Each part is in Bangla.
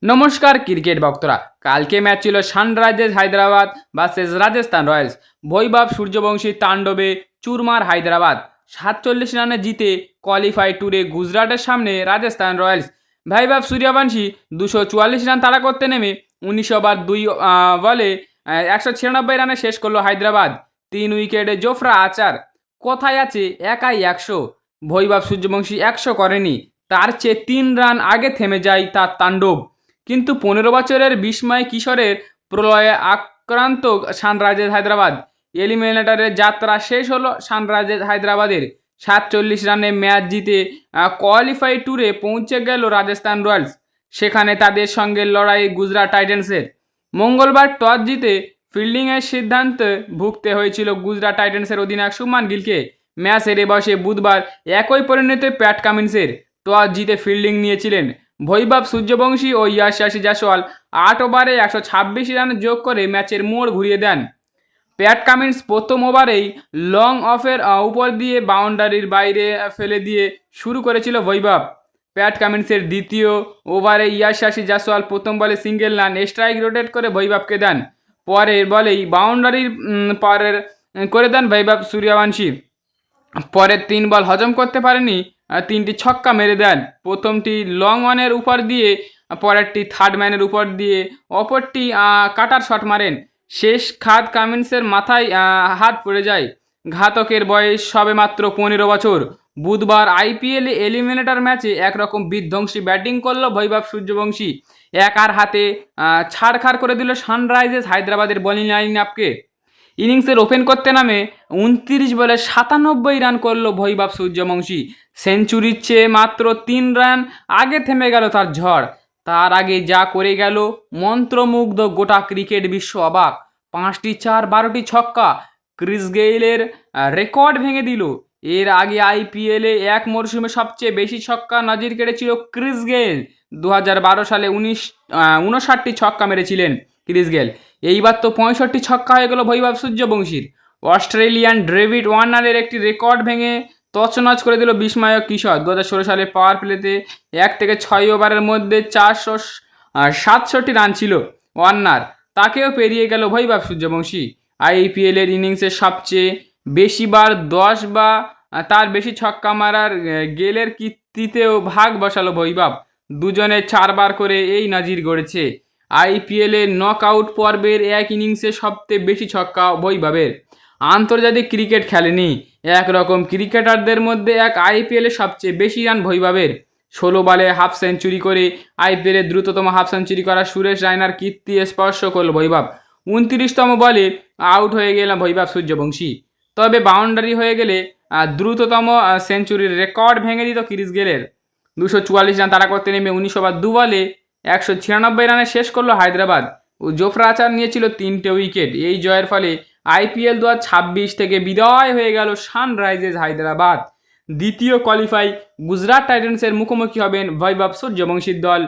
নমস্কার ক্রিকেট ভক্তরা। কালকে ম্যাচ ছিল Sunrisers Hyderabad versus Rajasthan Royals. Vaibhav সূর্যবংশীর তাণ্ডবে চুরমার হায়দ্রাবাদ 47 রানে জিতে কোয়ালিফাই ট্যুরে গুজরাটের সামনে রাজস্থান রয়্যালস। বৈভব সূর্যবংশী 244 রান তাড়া করতে নেমে 19 ওভার 2 বলে 196 রানে শেষ করলো হায়দ্রাবাদ। 3 উইকেটে জোফরা আচার। কোথায় আছে একাই 100? বৈভব সূর্যবংশী 100 করেনি, তার চেয়ে 3 রান আগে থেমে যায় তার তাণ্ডব। কিন্তু 15 বছরের বিস্ময় কিশোরের প্রলয়ে আক্রান্ত সানরাইজার্স হায়দ্রাবাদ। এলিমিনেটরের যাত্রা শেষ হলো সানরাইজার্স হায়দ্রাবাদের। 47 রানে ম্যাচ জিতে কোয়ালিফাই ট্যুরে পৌঁছে গেল রাজস্থান রয়্যালস। সেখানে তাদের সঙ্গে লড়াই গুজরাট টাইটান্সের। মঙ্গলবার টস জিতে ফিল্ডিংয়ের সিদ্ধান্তে ভুগতে হয়েছিল গুজরাট টাইটান্সের অধিনায়ক শুভমান গিলকে। ম্যাচ হেরে বসে বুধবার একই পরিণতি প্যাট কামিন্সের। টস জিতে ফিল্ডিং নিয়েছিলেন বৈভব সূর্যবংশী ও ইয়াশাসী জাসওয়াল। 8 ওভারে 126 রান যোগ করে ম্যাচের মোড় ঘুরিয়ে দেন। প্যাট কামিন্স প্রথম ওভারেই লং অফের উপর দিয়ে বাউন্ডারির বাইরে ফেলে দিয়ে শুরু করেছিল বৈভব। প্যাট কামিন্সের দ্বিতীয় ওভারে ইয়াশাসী জাসওয়াল প্রথম বলে সিঙ্গেল রান স্ট্রাইক রোটেট করে বৈভবকে দেন। পরের বলেই বাউন্ডারির পারের করে দেন বৈভব সূর্যবংশী। পরের 3 বল হজম করতে পারেনি, 3টি ছক্কা মেরে দেন। প্রথমটি লং অনের উপর দিয়ে, পরেরটি থার্ড ম্যানের উপর দিয়ে, অপরটি কাটার শট মারেন। শেষ খাদ কামিন্সের মাথায় হাত পড়ে যায়। ঘাতকের বয়স সবে মাত্র 15 বছর। বুধবার আইপিএল এলিমিনেটর ম্যাচে একরকম বিধ্বংসী ব্যাটিং করল বৈভব সূর্যবংশী। একার হাতে ছাড়খাড় করে দিল সানরাইজার্স হায়দ্রাবাদের বোলিং লাইন আপকে। ইনিংসের ওপেন করতে নামে 29 বলে 97 রান করল বৈভব সূর্যবংশী। সেঞ্চুরির চেয়ে মাত্র 3 রান আগে থেমে গেল তার ঝড়। তার আগে যা করে গেল মন্ত্রমুগ্ধ গোটা ক্রিকেট বিশ্ব অবাক। 5টি 4, 12টি ছক্কা ক্রিস গেইলের রেকর্ড ভেঙে দিল। এর আগে আইপিএলে এক মরশুমে সবচেয়ে বেশি ছক্কা নজির কেটেছিল ক্রিস গেইল। 2012 সালে 59টি ছক্কা মেরেছিলেন ক্রিস গেইল। এইবার তো 65 ছক্কা হয়ে গেল বৈভব সূর্যবংশীর। অস্ট্রেলিয়ান ডেভিড ওয়ার্নারের একটি রেকর্ড ভেঙে তছনছ করে দিল বিস্ময়ক কিশোর। 2016 সালে পাওয়ার প্লেতে 1 থেকে 6 ওভারের মধ্যে 467 রান ছিল ওয়ার্নার, তাকেও পেরিয়ে গেল বৈভব সূর্যবংশী। আইপিএলের ইনিংসের সবচেয়ে বেশি বার 10 বা তার বেশি ছক্কা মারার গেলের কীর্তিতেও ভাগ বসালো বৈভব। দুজনে 4 বার করে এই নজির গড়েছে। আইপিএলের নকআউট পর্বের এক ইনিংসে সবচেয়ে বেশি ছক্কা বৈভবের। আন্তর্জাতিক ক্রিকেট খেলেনি একরকম ক্রিকেটারদের মধ্যে এক আইপিএলে সবচেয়ে বেশি রান বৈভবের। 16 বলে হাফ সেঞ্চুরি করে আইপিএলের দ্রুততম হাফ সেঞ্চুরি করা সুরেশ রায়নার কীর্তি স্পর্শ করল বৈভব। 29তম বলে আউট হয়ে গেল বৈভব সূর্যবংশী। তবে বাউন্ডারি হয়ে গেলে দ্রুততম সেঞ্চুরির রেকর্ড ভেঙে দিত ক্রিস গেলের। 244 রান তাড়া করতে নেমে 19 ওভার 2 বলে 196 রানে শেষ করলো হায়দ্রাবাদ। জোফরা আচার নিয়েছিল 3টে উইকেট। এই জয়ের ফলে আইপিএল 2026 থেকে বিদায় হয়ে গেল সানরাইজার্স হায়দ্রাবাদ। দ্বিতীয় কোয়ালিফাই গুজরাট টাইটান্সের মুখোমুখি হবেন বৈভব সূর্যবংশীর দল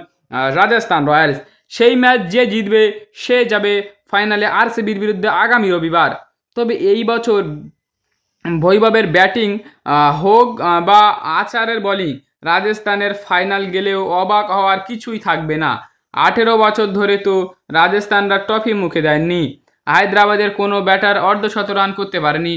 রাজস্থান রয়্যালস। সেই ম্যাচ যে জিতবে সে যাবে ফাইনালে আরসিবির বিরুদ্ধে আগামী রবিবার। তবে এই বছর বৈভবের ব্যাটিং হোক বা আচারের বোলিং, রাজস্থানের ফাইনাল গেলেও অবাক হওয়ার কিছুই থাকবে না। 18 বছর ধরে তো রাজস্থানরা ট্রফি মুখে দেয়নি। হায়দ্রাবাদের কোনো ব্যাটার অর্ধশত রান করতে পারেনি।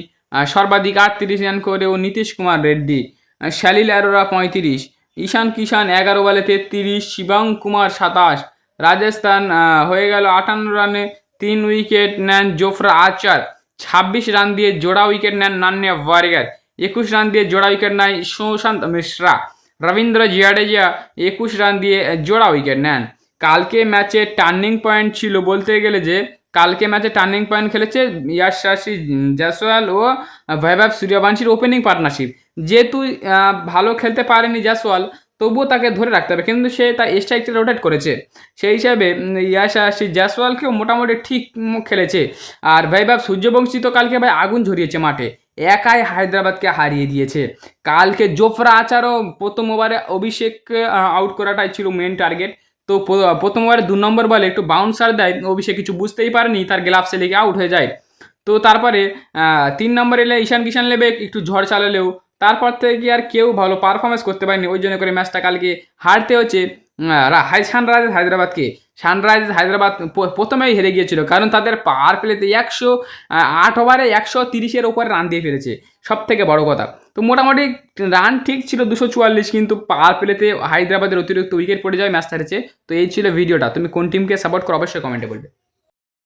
সর্বাধিক 38 রান করেও নীতিশ কুমার রেড্ডি, শ্যালিল অ্যারোরা 35, ঈশান কিষান 11 বলে 33, শিবং কুমার 27। রাজস্থান হয়ে গেল 58 রানে 3 উইকেট নেন জোফরা আচার। 26 রান দিয়ে জোড়া উইকেট নেন নান্যা ওয়ারিগার। 21 রান দিয়ে জোড়া উইকেট নেয় সুশান্ত মিশ্রা। রবীন্দ্র জাডেজা 21 রান দিয়ে জোড়া উইকেট নেন। কালকে ম্যাচে টার্নিং পয়েন্ট ছিল বলতে গেলে যে কালকে ম্যাচে টার্নিং পয়েন্ট খেলেছে ইয়াশাসী জাসওয়াল ও বৈভব সূর্যবংশীর ওপেনিং পার্টনারশিপ। যেহেতু ভালো খেলতে পারেনি জাসওয়াল, তবুও তাকে ধরে রাখতে হবে, কিন্তু সে তার স্ট্রাইকটা রোটেট করেছে। সেই হিসাবে ইয়াশাসী জাসওয়ালকেও মোটামুটি ঠিক খেলেছে। আর বৈভব সূর্যবংশী তো কালকে ভাই আগুন ঝরিয়েছে মাঠে, একাই হায়দ্রাবাদকে হারিয়ে দিয়েছে। কালকে জোফরা আচারও প্রথম ওভারে অভিষেককে আউট করাটাই ছিল মেন টার্গেট। তো প্রথম ওভারে 2 নম্বর বলে একটু বাউন্সার দেয়, অভিষেক কিছু বুঝতেই পারেনি, তার গ্লাভসে লেগে আউট হয়ে যায়। তো তারপরে 3 নম্বর এলে ঈশান কিষান লেবে একটু ঝড় চালালেও তারপর থেকে আর কেউ ভালো পারফরমেন্স করতে পারেনি। ওই জন্য করে ম্যাচটা কালকে হারতে হচ্ছে। সানরাইজার্স হায়দ্রাবাদকে সানরাইজার্স হায়দ্রাবাদ প্রথমেই হেরে গিয়েছিল, কারণ তাদের পাওয়ার প্লেতে 108 ওভারে 130-এর ওপরে রান দিয়ে ফেলেছে, সব থেকে বড় কথা। তো মোটামুটি রান ঠিক ছিল 244, কিন্তু পাওয়ার প্লেতে হায়দ্রাবাদের অতিরিক্ত উইকেট পড়ে যায়, ম্যাচ হারেছে। তো এই ছিল ভিডিওটা। তুমি কোন টিমকে সাপোর্ট করো অবশ্যই কমেন্টে বলবে।